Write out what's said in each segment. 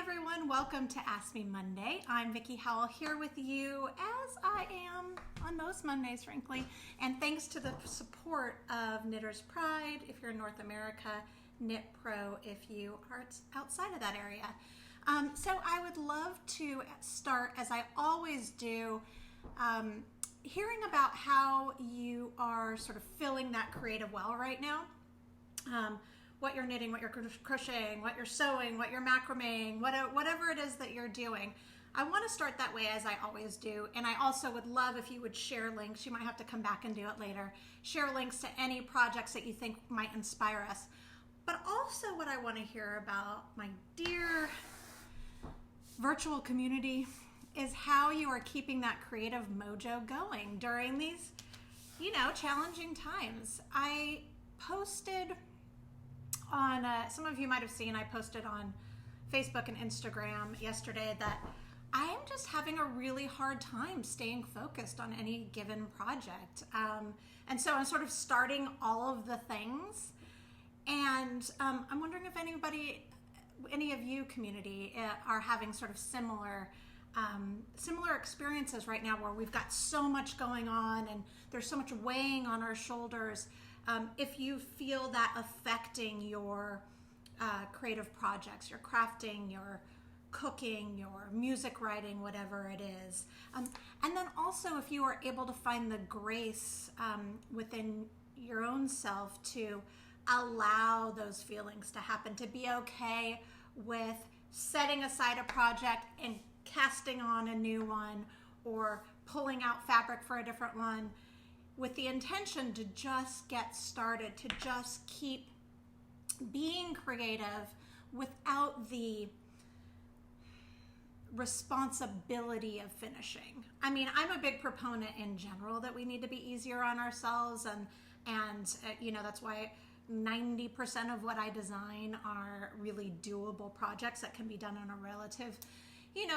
everyone, welcome to Ask Me Monday. I'm Vicki Howell here with you as I am on most Mondays, frankly, and thanks to the support of Knitter's Pride if you're in North America, Knit Pro if you are outside of that area. So I would love to start, as I always do, hearing about how you are sort of filling that creative well right now. What you're knitting, what you're crocheting, what you're sewing, what you're macrameing, whatever it is that you're doing. I want to start that way, as I always do, and I also would love if you would share links. You might have to come back and do it later. Share links to any projects that you think might inspire us. But also what I want to hear about, my dear virtual community, is how you are keeping that creative mojo going during these, challenging times. I posted on, some of you might have seen, I posted on Facebook and Instagram yesterday that I am just having a really hard time staying focused on any given project. And so I'm sort of starting all of the things. And I'm wondering if any of you community are having sort of similar experiences right now where we've got so much going on and there's so much weighing on our shoulders. If you feel that affecting your creative projects, your crafting, your cooking, your music writing, whatever it is. And then also if you are able to find the grace within your own self to allow those feelings to happen, to be okay with setting aside a project and casting on a new one or pulling out fabric for a different one, with the intention to just get started, to just keep being creative without the responsibility of finishing. I mean, I'm a big proponent in general that we need to be easier on ourselves, and that's why 90% of what I design are really doable projects that can be done in a relative,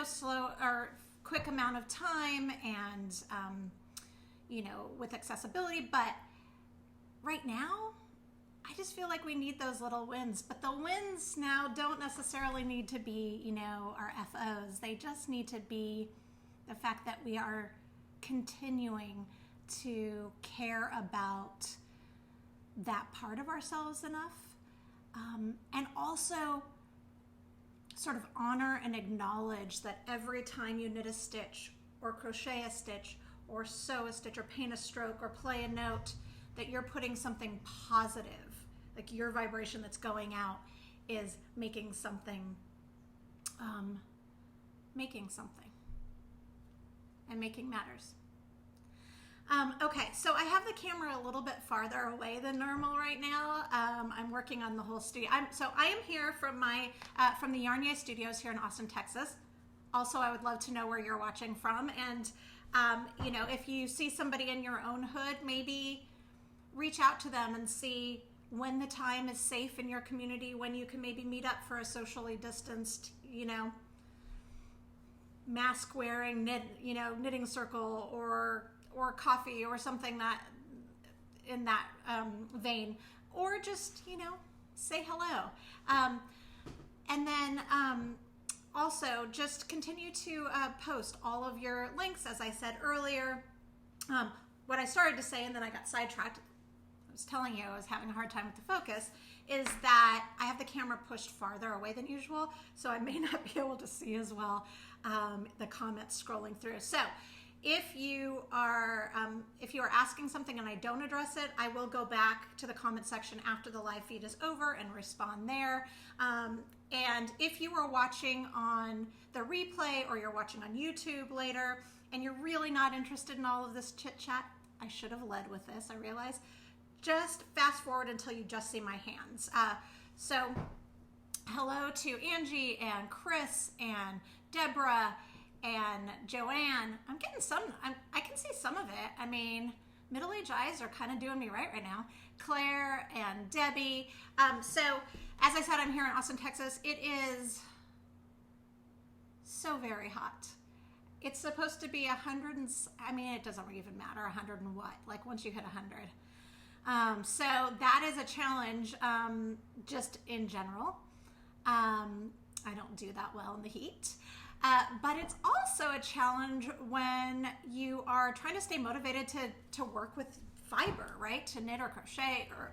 slow or quick amount of time and with accessibility. But right now, I just feel like we need those little wins. But the wins now don't necessarily need to be, our FOs. They just need to be the fact that we are continuing to care about that part of ourselves enough. And also sort of honor and acknowledge that every time you knit a stitch or crochet a stitch or sew a stitch or paint a stroke or play a note, that you're putting something positive, like your vibration that's going out is making something, and making matters. Okay, so I have the camera a little bit farther away than normal right now. I'm working on the whole studio. I am here from from the Yarnier Studios here in Austin, Texas. Also, I would love to know where you're watching from, and if you see somebody in your own hood, maybe reach out to them and see when the time is safe in your community, when you can maybe meet up for a socially distanced, mask wearing knitting circle or coffee or something that in that vein, or just say hello, and then also just continue to post all of your links, as I said earlier. What I started to say and then I got sidetracked, I was telling you I was having a hard time with the focus, is that I have the camera pushed farther away than usual, so I may not be able to see as well the comments scrolling through. So if you are asking something and I don't address it, I will go back to the comment section after the live feed is over and respond there. And if you are watching on the replay or you're watching on YouTube later and you're really not interested in all of this chit chat, I should have led with this, I realize. Just fast forward until you just see my hands. So hello to Angie and Chris and Deborah and Joanne. I'm getting I can see some of it. I mean, middle-aged eyes are kind of doing me right now. Claire and Debbie. So as I said, I'm here in Austin, Texas. It is so very hot. It's supposed to be 100 and, it doesn't even matter, 100 and what, like once you hit 100. So that is a challenge just in general. I don't do that well in the heat. But it's also a challenge when you are trying to stay motivated to work with fiber, right? To knit or crochet or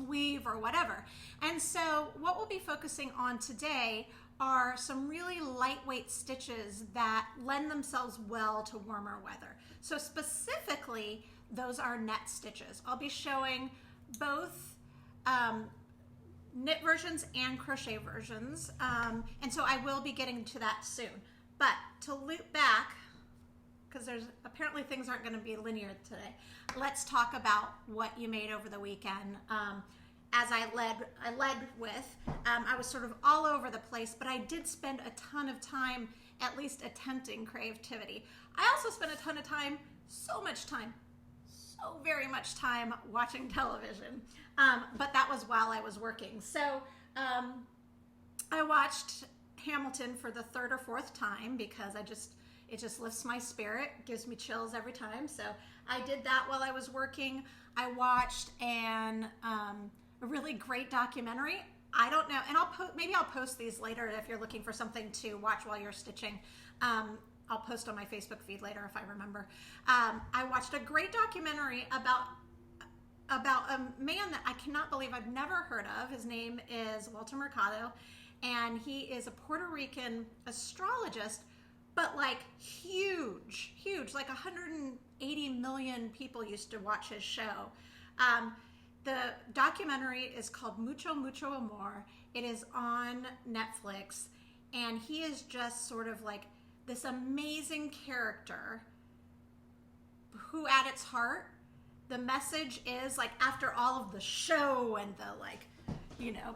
weave or whatever. And so what we'll be focusing on today are some really lightweight stitches that lend themselves well to warmer weather. So specifically, those are net stitches. I'll be showing both knit versions and crochet versions. And so I will be getting to that soon. But to loop back, because there's apparently things aren't going to be linear today, let's talk about what you made over the weekend. As I led with, I was sort of all over the place, but I did spend a ton of time at least attempting creativity. I also spent a ton of time, so very much time watching television, but that was while I was working. So I watched Hamilton for the third or fourth time because it just lifts my spirit, gives me chills every time. So I did that while I was working. I watched a really great documentary. I don't know, and maybe I'll post these later if you're looking for something to watch while you're stitching. I'll post on my Facebook feed later if I remember. I watched a great documentary about a man that I cannot believe I've never heard of. His name is Walter Mercado, and he is a Puerto Rican astrologist, but like huge, like 180 million people used to watch his show. The documentary is called Mucho Amor. It is on Netflix, and he is just sort of like this amazing character who at its heart, the message is like after all of the show and the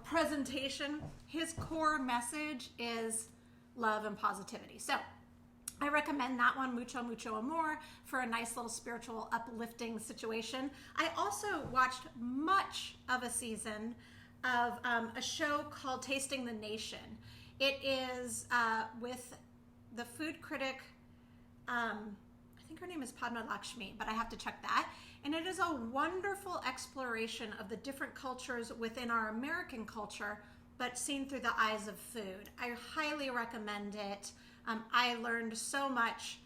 presentation, his core message is love and positivity. So I recommend that one, Mucho Amor, for a nice little spiritual uplifting situation. I also watched much of a season of a show called Tasting the Nation. It is with the food critic, I think her name is Padma Lakshmi, but I have to check that. And it is a wonderful exploration of the different cultures within our American culture, but seen through the eyes of food. I highly recommend it. I learned so much,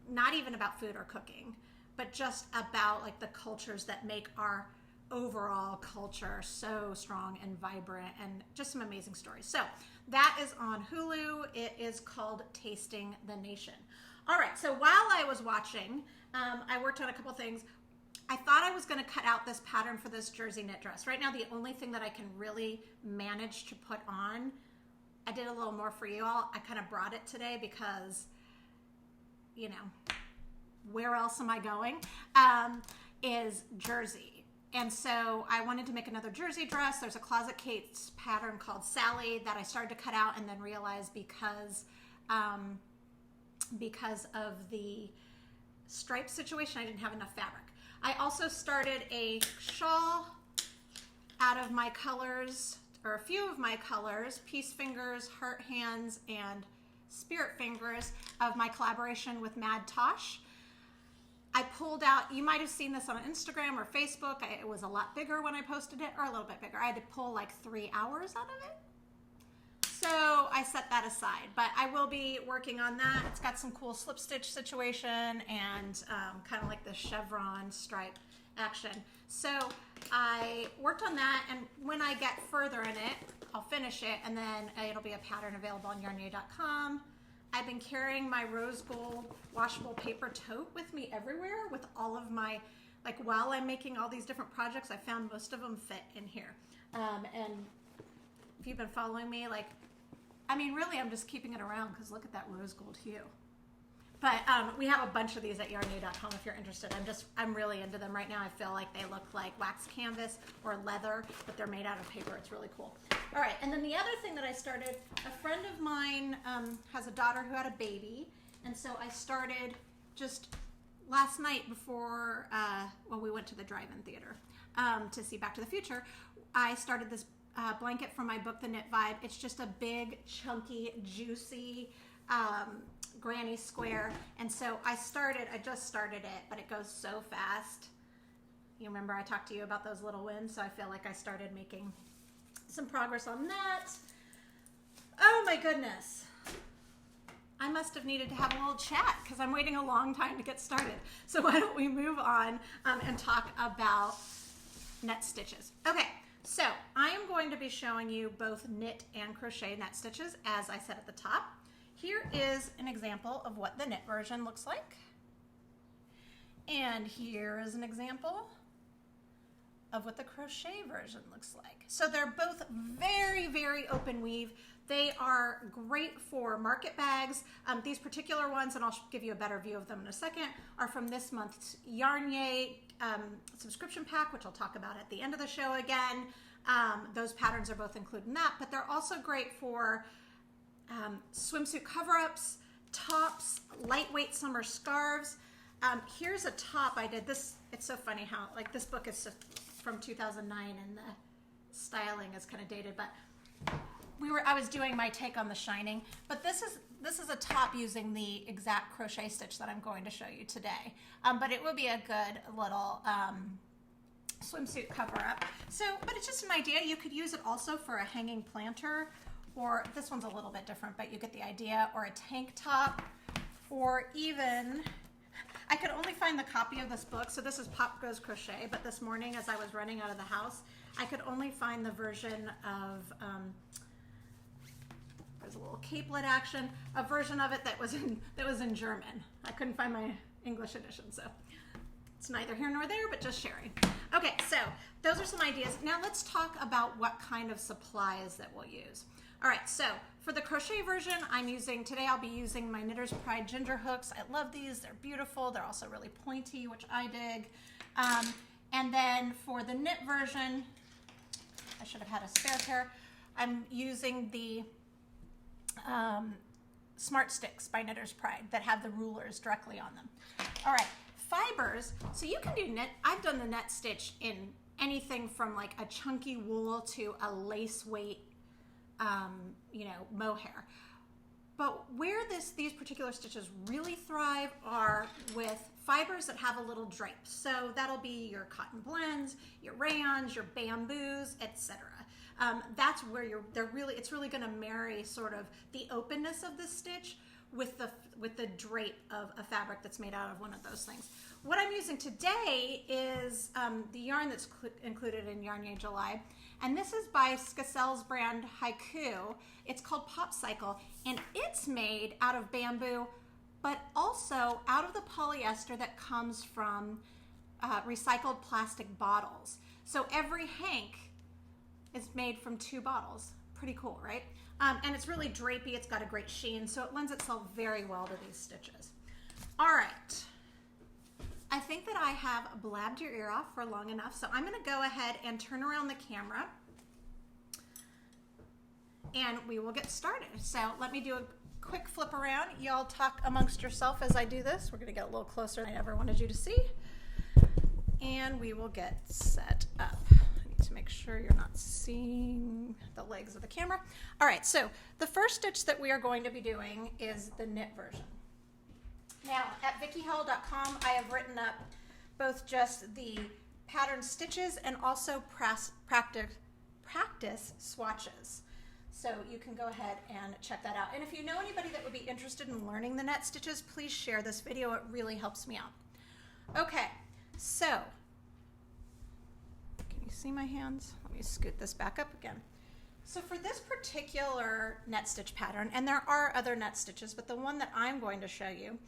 not even about food or cooking, but just about like the cultures that make our overall culture so strong and vibrant, and just some amazing stories. So that is on Hulu. It is called Tasting the Nation. All right, so while I was watching, I worked on a couple things. I thought I was going to cut out this pattern for this jersey knit dress. Right now, the only thing that I can really manage to put on, I did a little more for you all. I kind of brought it today because, where else am I going? Is jersey. And so I wanted to make another jersey dress. There's a Closet Kate's pattern called Sally that I started to cut out and then realized because of the stripe situation, I didn't have enough fabric. I also started a shawl out of my colors, or a few of my colors, Peace Fingers, Heart Hands, and Spirit Fingers, of my collaboration with Mad Tosh. I pulled out, you might have seen this on Instagram or Facebook. It was a lot bigger when I posted it, or a little bit bigger. I had to pull like 3 hours out of it. So I set that aside, but I will be working on that. It's got some cool slip stitch situation and kind of like the chevron stripe action. So I worked on that, and when I get further in it, I'll finish it, and then it'll be a pattern available on yarnyay.com. I've been carrying my rose gold washable paper tote with me everywhere with all of my, while I'm making all these different projects, I found most of them fit in here. And if you've been following me, really, I'm just keeping it around because look at that rose gold hue. But we have a bunch of these at yarnyay.com if you're interested. I'm really into them right now. I feel like they look like wax canvas or leather, but they're made out of paper. It's really cool. All right, and then the other thing that I started, a friend of mine has a daughter who had a baby, and so I started just last night before, we went to the drive-in theater to see Back to the Future. I started this blanket from my book, The Knit Vibe. It's just a big, chunky, juicy granny square, and so I just started it, but it goes so fast. You remember I talked to you about those little wins, so I feel like I started making some progress on that. Oh my goodness. I must have needed to have a little chat because I'm waiting a long time to get started. So why don't we move on and talk about net stitches. Okay, so I am going to be showing you both knit and crochet net stitches, as I said at the top. Here is an example of what the knit version looks like. And here is an example of what the crochet version looks like. So they're both very, very open weave. They are great for market bags. These particular ones, and I'll give you a better view of them in a second, are from this month's Yarn Yay subscription pack, which I'll talk about at the end of the show again. Those patterns are both included in that, but they're also great for swimsuit cover-ups, tops, lightweight summer scarves. Here's a top I did. This, it's so funny how, like, this book is from 2009 and the styling is kind of dated, but I was doing my take on The Shining, but this is a top using the exact crochet stitch that I'm going to show you today. But it would be a good little swimsuit cover-up. So, but it's just an idea. You could use it also for a hanging planter, or this one's a little bit different, but you get the idea, or a tank top, or even, I could only find the copy of this book. So this is Pop Goes Crochet, but this morning as I was running out of the house, I could only find the version of, there's a little capelet action, a version of it that was in German. I couldn't find my English edition, so it's neither here nor there, but just sharing. Okay, so those are some ideas. Now let's talk about what kind of supplies that we'll use. All right, so for the crochet version, today I'll be using my Knitter's Pride ginger hooks. I love these, they're beautiful. They're also really pointy, which I dig. And then for the knit version, I should have had a spare pair. I'm using the Smart Sticks by Knitter's Pride that have the rulers directly on them. All right, fibers. So you can do knit. I've done the net stitch in anything from like a chunky wool to a lace weight, mohair. But where these particular stitches really thrive are with fibers that have a little drape. So that'll be your cotton blends, your rayons, your bamboos, etc. That's where it's really going to marry sort of the openness of the stitch with the drape of a fabric that's made out of one of those things. What I'm using today is the yarn that's included in Yarn Yay July, and this is by Skacell's brand Haiku. It's called Pop Cycle, and it's made out of bamboo, but also out of the polyester that comes from recycled plastic bottles. So every hank is made from 2 bottles. Pretty cool, right? And it's really drapey. It's got a great sheen, so it lends itself very well to these stitches. All right. I think that I have blabbed your ear off for long enough, so I'm going to go ahead and turn around the camera, and we will get started. So let me do a quick flip around. Y'all talk amongst yourself as I do this. We're going to get a little closer than I ever wanted you to see, and we will get set up. To make sure you're not seeing the legs of the camera. All right, so the first stitch that we are going to be doing is the knit version. Now, at vickyhowell.com, I have written up both just the pattern stitches and also practice swatches. So you can go ahead and check that out. And if you know anybody that would be interested in learning the net stitches, please share this video. It really helps me out. Okay, so see my hands? Let me scoot this back up again. So for this particular net stitch pattern, and there are other net stitches, but the one that I'm going to show you,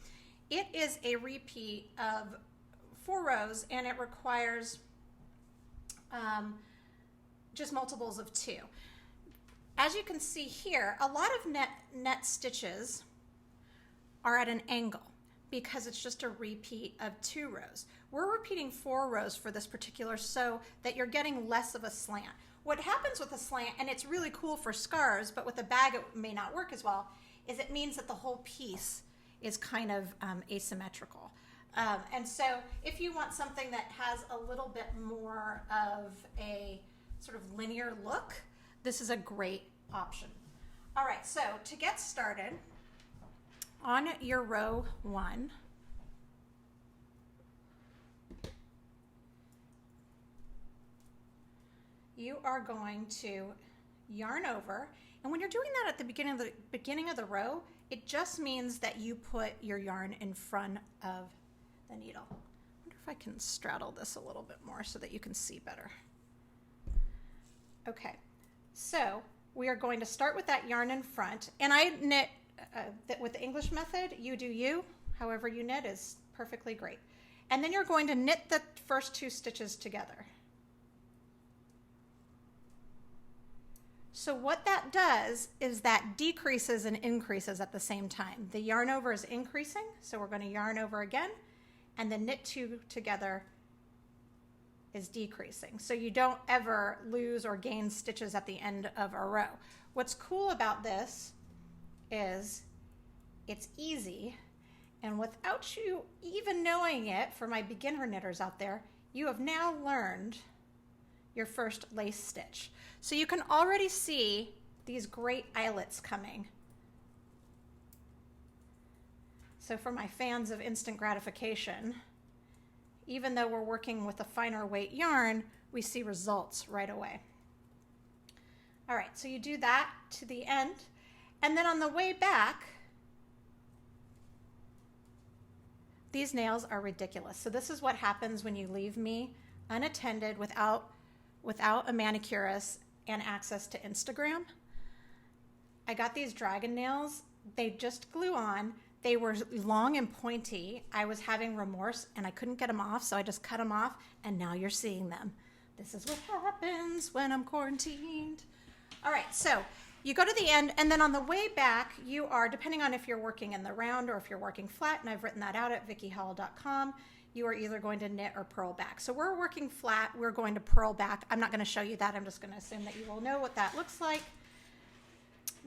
it is a repeat of 4 rows, and it requires just multiples of 2. As you can see here, a lot of net stitches are at an angle because it's just a repeat of 2 rows. We're repeating 4 rows for this particular so that you're getting less of a slant. What happens with a slant, and it's really cool for scarves, but with a bag it may not work as well, is it means that the whole piece is kind of asymmetrical. And so if you want something that has a little bit more of a sort of linear look, this is a great option. All right, so to get started, on your row 1, you are going to yarn over. And when you're doing that at the beginning of the row, it just means that you put your yarn in front of the needle. I wonder if I can straddle this a little bit more so that you can see better. Okay, so we are going to start with that yarn in front, and I knit with the English method. You do you, however you knit is perfectly great. And then you're going to knit the first 2 stitches together. So what that does is that decreases and increases at the same time. The yarn over is increasing, so we're going to yarn over again, and the knit 2 together is decreasing. So you don't ever lose or gain stitches at the end of a row. What's cool about this is it's easy, and without you even knowing it, for my beginner knitters out there, you have now learned your first lace stitch. So you can already see these great eyelets coming. So for my fans of instant gratification, even though we're working with a finer weight yarn, we see results right away. All right, so you do that to the end, and then on the way back, these nails are ridiculous. So this is what happens when you leave me unattended without a manicurist and access to Instagram. I got these dragon nails. They just glue on. They were long and pointy. I was having remorse and I couldn't get them off, so I just cut them off, and now you're seeing them. This is what happens when I'm quarantined. All right, so you go to the end, and then on the way back, you are, depending on if you're working in the round or if you're working flat, and I've written that out at vickyhowell.com, you are either going to knit or purl back. So we're working flat, we're going to purl back. I'm not going to show you that. I'm just going to assume that you will know what that looks like.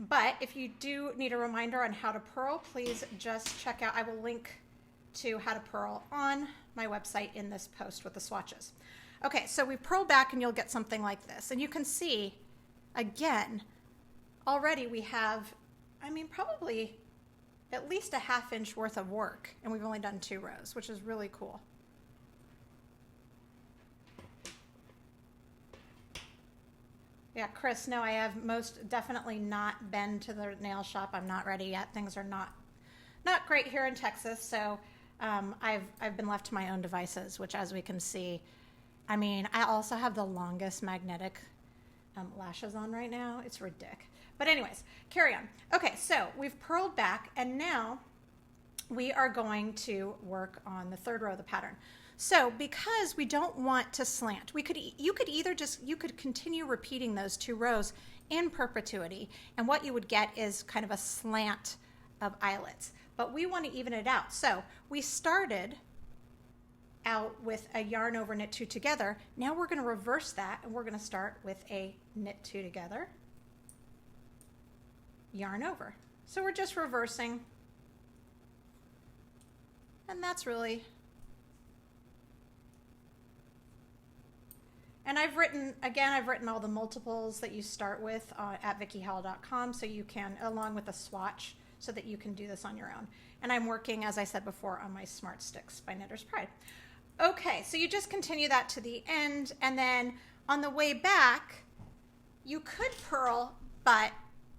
But if you do need a reminder on how to purl, please just check out, I will link to how to purl on my website in this post with the swatches. Okay, so we purl back and you'll get something like this. And you can see, again, already we have, I mean, probably at least a ½ inch worth of work, and we've only done 2 rows, which is really cool. Yeah, Chris, no, I have most definitely not been to the nail shop. I'm not ready yet. Things are not great here in Texas, so I've been left to my own devices, which, as we can see, I mean, I also have the longest magnetic lashes on right now. It's ridiculous. But anyways, carry on. Okay, so we've purled back, and now we are going to work on the 3rd row of the pattern. So because we don't want to slant, you could continue repeating those 2 rows in perpetuity, and what you would get is kind of a slant of eyelets. But we want to even it out. So we started out with a yarn over, knit 2 together. Now we're going to reverse that, and we're going to start with a knit 2 together, yarn over. So we're just reversing, and that's really, and I've written all the multiples that you start with at vickyhowell.com, so you can, along with a swatch, so that you can do this on your own. And I'm working, as I said before, on my Smart Sticks by Knitter's Pride. Okay, so you just continue that to the end, and then on the way back, you could purl, but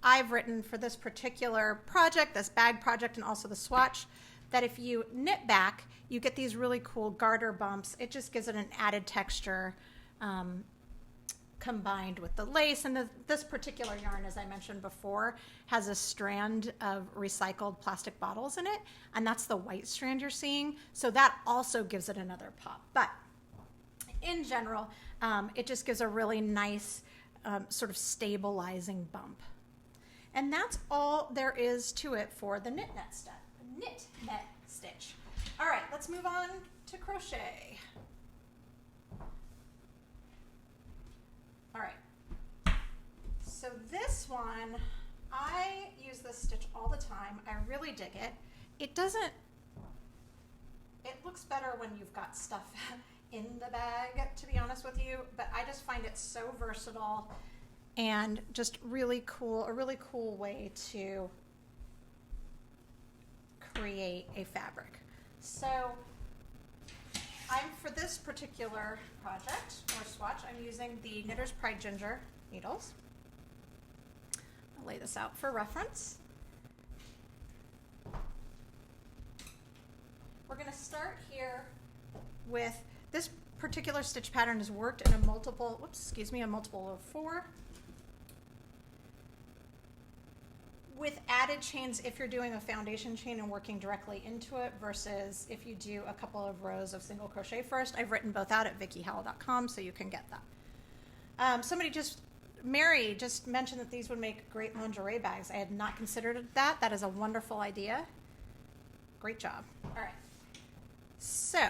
I've written for this particular project, this bag project, and also the swatch, that if you knit back, you get these really cool garter bumps. It just gives it an added texture combined with the lace. And this particular yarn, as I mentioned before, has a strand of recycled plastic bottles in it, and that's the white strand you're seeing. So that also gives it another pop. But in general, it just gives a really nice sort of stabilizing bump. And that's all there is to it for the knit net step, knit net stitch. All right, let's move on to crochet. All right, so this one, I use this stitch all the time. I really dig it. It looks better when you've got stuff in the bag, to be honest with you, but I just find it so versatile and just really cool, a really cool way to create a fabric. So for this particular project or swatch, I'm using the Knitter's Pride Ginger needles. I'll lay this out for reference. We're going to start here with this particular stitch pattern has worked in a multiple, a multiple of 4. With added chains if you're doing a foundation chain and working directly into it versus if you do a couple of rows of single crochet first. I've written both out at vickyhowell.com so you can get that. Mary just mentioned that these would make great lingerie bags. I had not considered that. That is a wonderful idea. Great job. All right. So,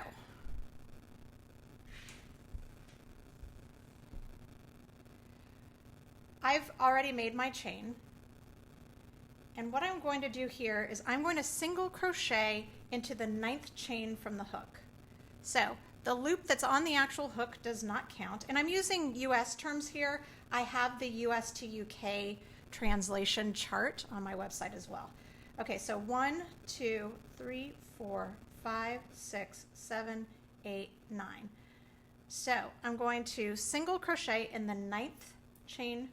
I've already made my chain. And what I'm going to do here is I'm going to single crochet into the 9th chain from the hook. So the loop that's on the actual hook does not count. And I'm using US terms here. I have the US to UK translation chart on my website as well. Okay, so 1, 2, 3, 4, 5, 6, 7, 8, 9. So I'm going to single crochet in the 9th chain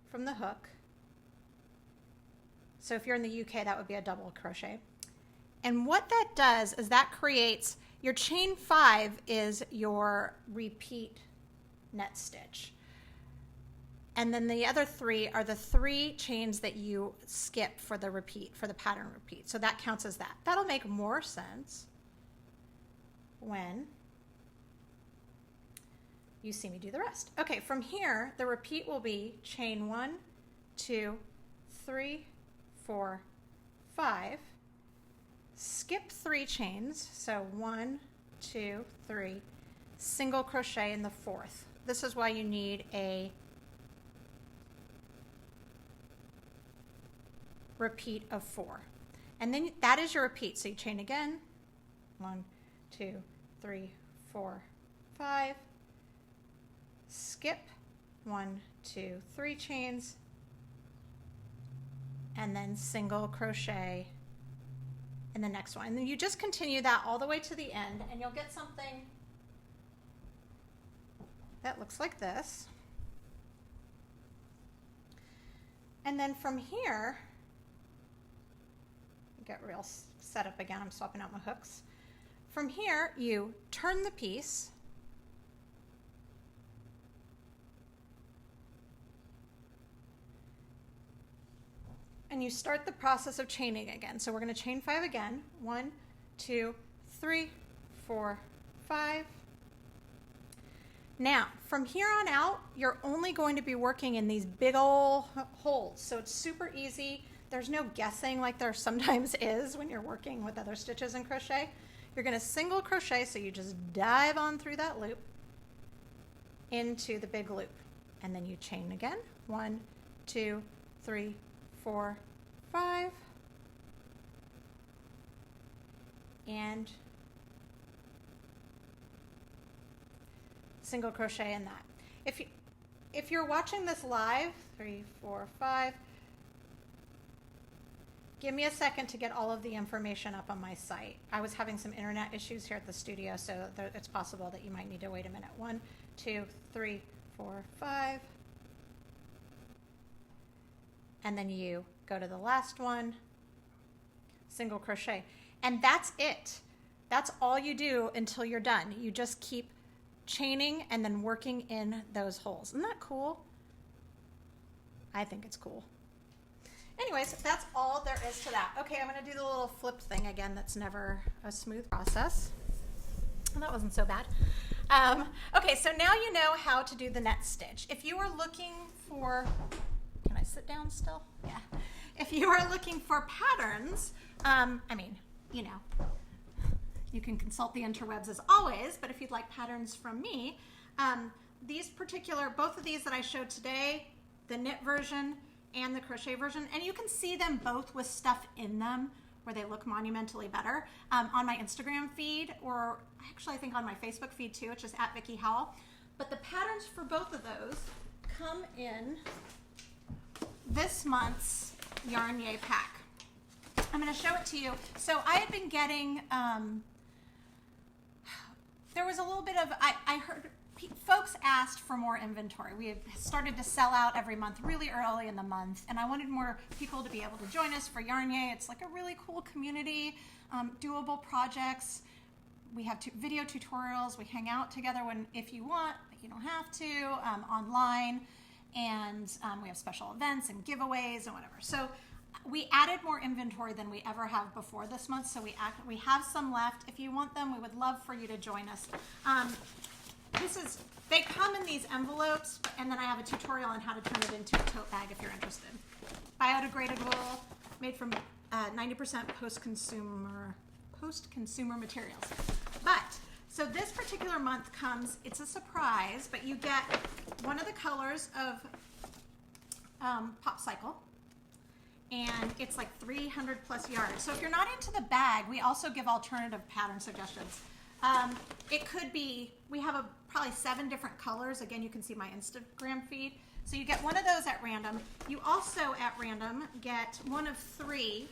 from the hook. So if you're in the UK, that would be a double crochet. And what that does is that creates your chain 5 is your repeat net stitch. And then the other 3 are the 3 chains that you skip for the repeat, for the pattern repeat. So that counts as that. That'll make more sense when you see me do the rest. Okay, from here, the repeat will be chain 1, 2, 3, 4, 5, skip 3 chains, so 1, 2, 3, single crochet in the 4th. This is why you need a repeat of 4. And then that is your repeat. So you chain again, 1, 2, 3, 4, 5, skip 1, 2, 3 chains, and then single crochet in the next one. And then you just continue that all the way to the end and you'll get something that looks like this. And then from here, get real set up again, I'm swapping out my hooks. From here, you turn the piece and you start the process of chaining again. So we're going to chain 5 again. 1, 2, 3, 4, 5. Now, from here on out, you're only going to be working in these big old holes. So it's super easy. There's no guessing like there sometimes is when you're working with other stitches in crochet. You're going to single crochet, so you just dive on through that loop into the big loop. And then you chain again. 1, 2, 3, 4, 5, and single crochet in that. If you're watching this live, 3, 4, 5, give me a second to get all of the information up on my site. I was having some internet issues here at the studio, so it's possible that you might need to wait a minute. 1, 2, 3, 4, 5. And then you go to the last one, single crochet. And that's it. That's all you do until you're done. You just keep chaining and then working in those holes. Isn't that cool? I think it's cool. Anyways, that's all there is to that. Okay, I'm going to do the little flip thing again. That's never a smooth process. Well, that wasn't so bad. Okay, so now you know how to do the net stitch. If you are looking for... Can I sit down still? Yeah. If you are looking for patterns, you can consult the interwebs as always, but if you'd like patterns from me, both of these that I showed today, the knit version and the crochet version, and you can see them both with stuff in them where they look monumentally better on my Instagram feed, or actually I think on my Facebook feed too, which is at Vicki Howell. But the patterns for both of those come in this month's Yarn Yay pack. I'm going to show it to you. So I had been getting, there was a little bit of, I heard folks asked for more inventory. We had started to sell out every month really early in the month, and I wanted more people to be able to join us for Yarn-Yay. It's like a really cool community, doable projects. We have video tutorials. We hang out together if you want, but you don't have to, online. And we have special events and giveaways and whatever. So we added more inventory than we ever have before this month. So we have some left. If you want them, we would love for you to join us. They come in these envelopes, and then I have a tutorial on how to turn it into a tote bag if you're interested. Biodegradable, made from 90% post-consumer materials. But, so this particular month comes, it's a surprise, but you get one of the colors of Pop Cycle, and it's like 300 plus yards. So if you're not into the bag, we also give alternative pattern suggestions. It could be, we have probably 7 different colors. Again, you can see my Instagram feed. So you get one of those at random. You also at random get one of 3.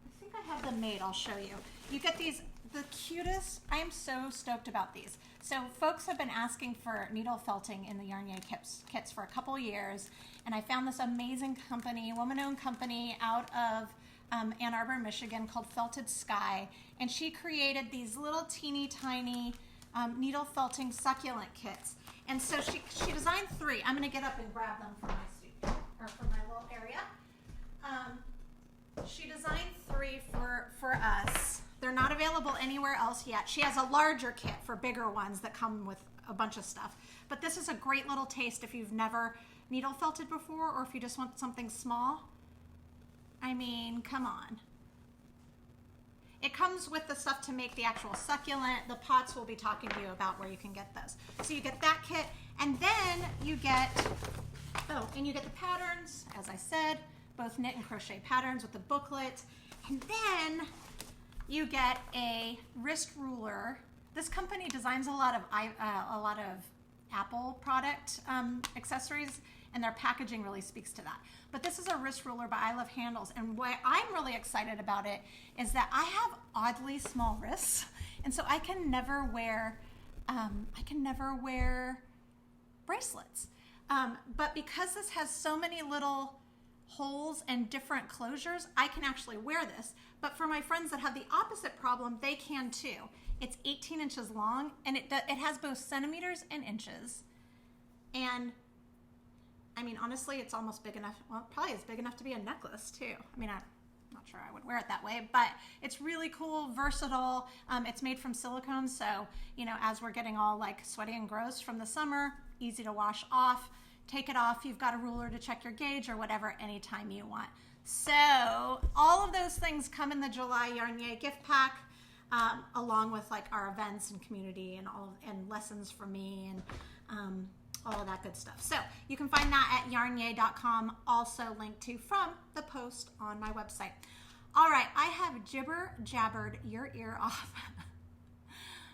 I think I have them made, I'll show you. You get these, the cutest, I am so stoked about these. So folks have been asking for needle felting in the Yarn-Yay kits for a couple years, and I found this amazing company, woman-owned company out of Ann Arbor, Michigan, called Felted Sky, and she created these little teeny tiny needle felting succulent kits. And so she designed 3. I'm going to get up and grab them from my studio, or from my little area. She designed 3 for us. They're not available anywhere else yet. She has a larger kit for bigger ones that come with a bunch of stuff. But this is a great little taste if you've never needle felted before, or if you just want something small. I mean, come on. It comes with the stuff to make the actual succulent. The pots we'll be talking to you about where you can get those. So you get that kit, and then you get, you get the patterns, as I said, both knit and crochet patterns with the booklet. And then you get a wrist ruler. This company designs a lot of Apple product accessories, and their packaging really speaks to that. But this is a wrist ruler by I Love Handles, and what I'm really excited about it is that I have oddly small wrists, and so I can never wear bracelets. But because this has so many little holes and different closures, I can actually wear this. But for my friends that have the opposite problem, they can too. It's 18 inches long, and it has both centimeters and inches. And I mean, honestly, it's almost big enough. Well, probably is big enough to be a necklace too. I mean, I'm not sure I would wear it that way, but it's really cool, versatile. It's made from silicone, so as we're getting all like sweaty and gross from the summer, easy to wash off. Take it off. You've got a ruler to check your gauge or whatever anytime you want. So all of those things come in the July Yarn-Yay gift pack, along with like our events and community and lessons from me and all of that good stuff. So you can find that at yarnyay.com, also linked to from the post on my website. All right, I have jabbered your ear off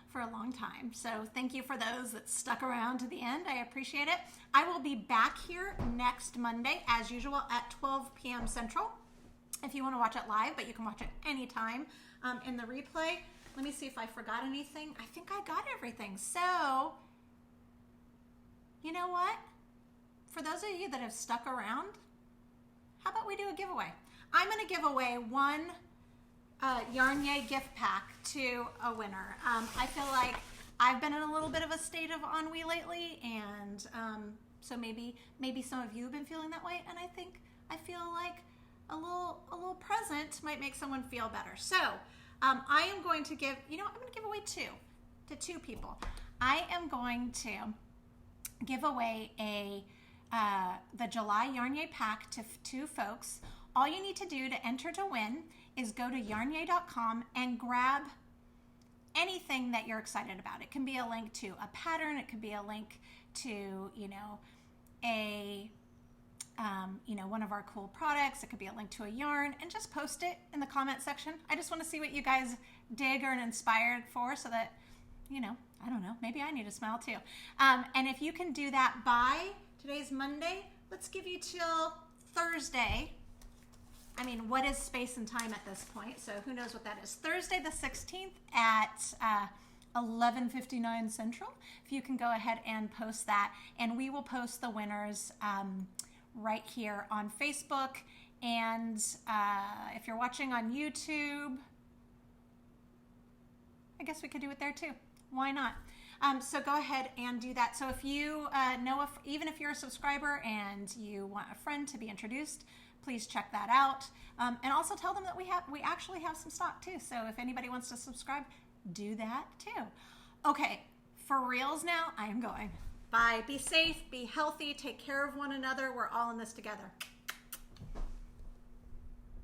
for a long time. So thank you for those that stuck around to the end. I appreciate it. I will be back here next Monday, as usual, at 12 p.m. Central, if you want to watch it live, but you can watch it anytime in the replay. Let me see if I forgot anything. I think I got everything. So, you know what? For those of you that have stuck around, how about we do a giveaway? I'm going to give away one Yarn-Yay gift pack to a winner. I feel like I've been in a little bit of a state of ennui lately, and so maybe some of you have been feeling that way, and I feel like a little present might make someone feel better. So I am going to give, I'm going to give away 2 people. I am going to give away the July Yarn-Yay pack to 2 folks. All you need to do to enter to win is go to yarnyay.com and grab anything that you're excited about. It can be a link to a pattern. It could be a link to, one of our cool products. It could be a link to a yarn, and just post it in the comment section. I just want to see what you guys dig or are inspired for, so that, I don't know, maybe I need a smile too. And if you can do that by, today's Monday, let's give you till Thursday. I mean, what is space and time at this point? So who knows what that is? Thursday the 16th at 11:59 Central. If you can go ahead and post that, and we will post the winners right here on Facebook. And if you're watching on YouTube, I guess we could do it there too. Why not? So go ahead and do that. So if you know, even if you're a subscriber and you want a friend to be introduced, please check that out. And also tell them that we actually have some stock too. So if anybody wants to subscribe, do that too. Okay, for reals now, I am going. Bye. Be safe, be healthy, take care of one another. We're all in this together.